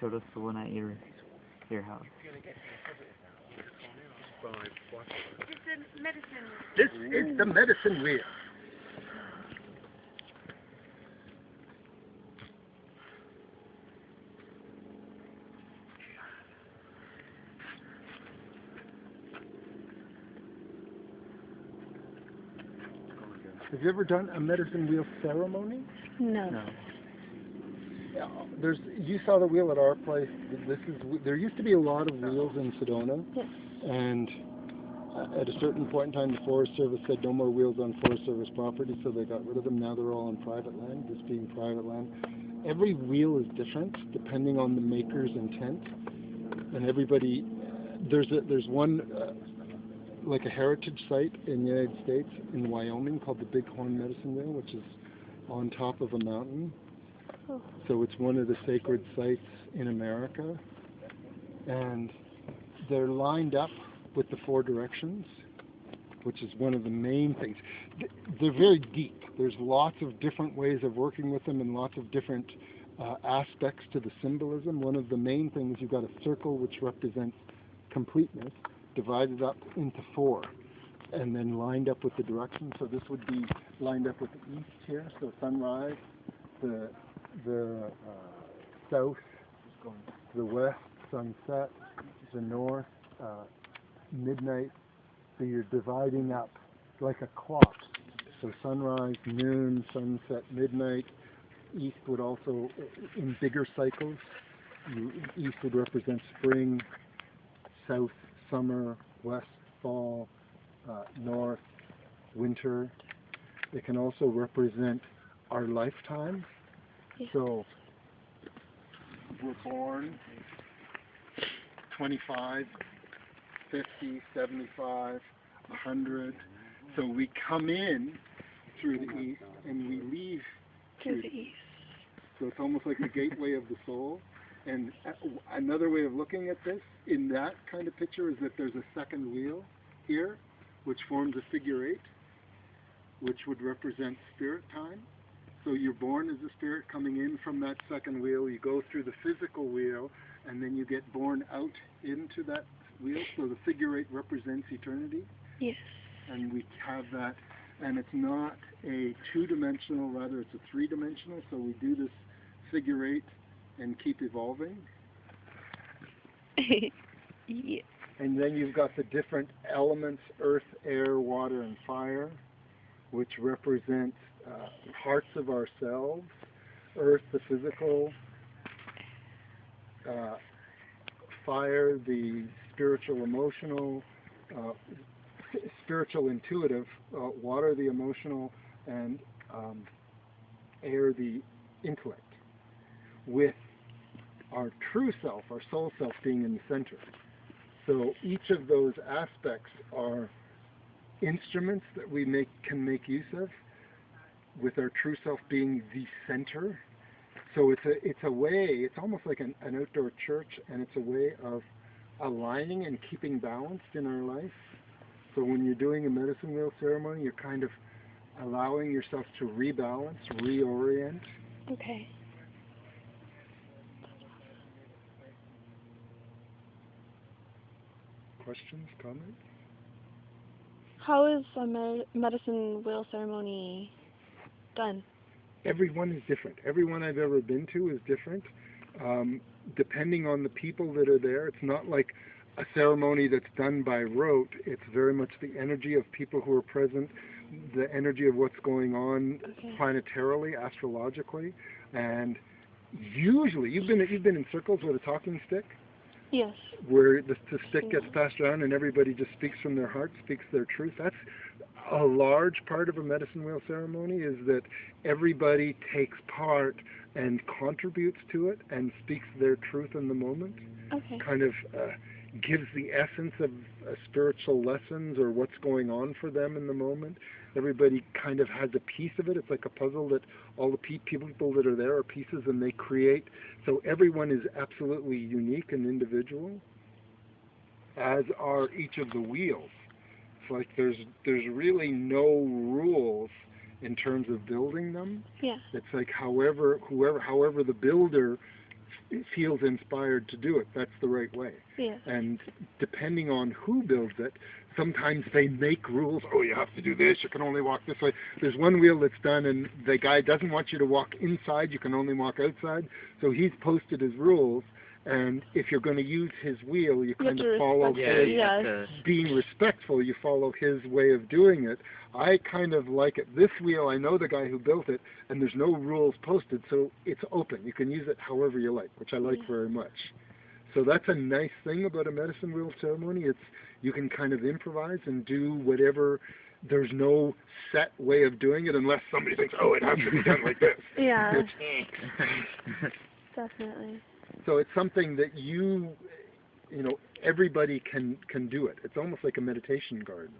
showed us the one at your house. This is the medicine wheel. Have you ever done a medicine wheel ceremony? No. No. You saw the wheel at our place. There used to be a lot of wheels in Sedona, Yes. and at a certain point in time, the Forest Service said no more wheels on Forest Service property, so they got rid of them. Now they're all on private land, this being private land. Every wheel is different depending on the maker's intent, and everybody. There's one. Like a heritage site in the United States, in Wyoming, called the Bighorn Medicine Wheel, which is on top of a mountain. Oh. So it's one of the sacred sites in America. And they're lined up with the four directions, which is one of the main things. They're very deep. There's lots of different ways of working with them and lots of different aspects to the symbolism. One of the main things, you've got a circle which represents completeness, divided up into four, and then lined up with the direction. So this would be lined up with the east here, so sunrise, the south, the west, sunset, the north, midnight. So you're dividing up like a clock. So sunrise, noon, sunset, midnight. East would also, in bigger cycles, east would represent spring, south, summer, west, fall, north, winter. It can also represent our lifetime. Yes. So we're born 25, 50, 75, 100. So we come in through the east and we leave To the east. So it's almost like the gateway of the soul. And another way of looking at this, in that kind of picture, is that there's a second wheel here, which forms a figure 8, which would represent spirit time. So you're born as a spirit coming in from that second wheel. You go through the physical wheel, and then you get born out into that wheel. So the figure 8 represents eternity. Yes. And we have that. And it's not a two-dimensional, rather it's a three-dimensional. So we do this figure 8 and keep evolving. Yeah. And then you've got the different elements, earth, air, water, and fire, which represent parts of ourselves. Earth, the physical, fire, the spiritual, emotional, spiritual, intuitive, water, the emotional, and air, the intellect, with our true self, our soul self, being in the center. So each of those aspects are instruments that we can make use of, with our true self being the center. So it's a way, it's almost like an outdoor church, and it's a way of aligning and keeping balanced in our life. So when you're doing a medicine wheel ceremony, you're kind of allowing yourself to rebalance, reorient. Okay. Questions, comments? How is a medicine wheel ceremony done? Everyone is different. Everyone I've ever been to is different. Depending on the people that are there, it's not like a ceremony that's done by rote. It's very much the energy of people who are present, the energy of what's going on planetarily, astrologically, and usually you've been in circles with a talking stick. Yes. Where the stick gets passed around and everybody just speaks from their heart, speaks their truth. That's a large part of a medicine wheel ceremony, is that everybody takes part and contributes to it and speaks their truth in the moment. Okay. Kind of gives the essence of spiritual lessons or what's going on for them in the moment. Everybody kind of has a piece of it. It's like a puzzle that all the people that are there are pieces, and they create. So everyone is absolutely unique and individual, as are each of the wheels. It's like there's really no rules in terms of building them. Yeah. It's like however the builder feels inspired to do it, that's the right way. Yes. And depending on who builds it, sometimes they make rules. Oh, you have to do this. You can only walk this way. There's one wheel that's done, and the guy doesn't want you to walk inside. You can only walk outside. So he's posted his rules. And if you're going to use his wheel, you kind of follow his, being respectful, you follow his way of doing it. I kind of like it. This wheel, I know the guy who built it, and there's no rules posted, so it's open. You can use it however you like, which I like very much. So that's a nice thing about a medicine wheel ceremony. It's you can kind of improvise and do whatever. There's no set way of doing it unless somebody thinks, oh, it has to be done like this. Yeah. Definitely. So it's something that everybody can do it. It's almost like a meditation garden.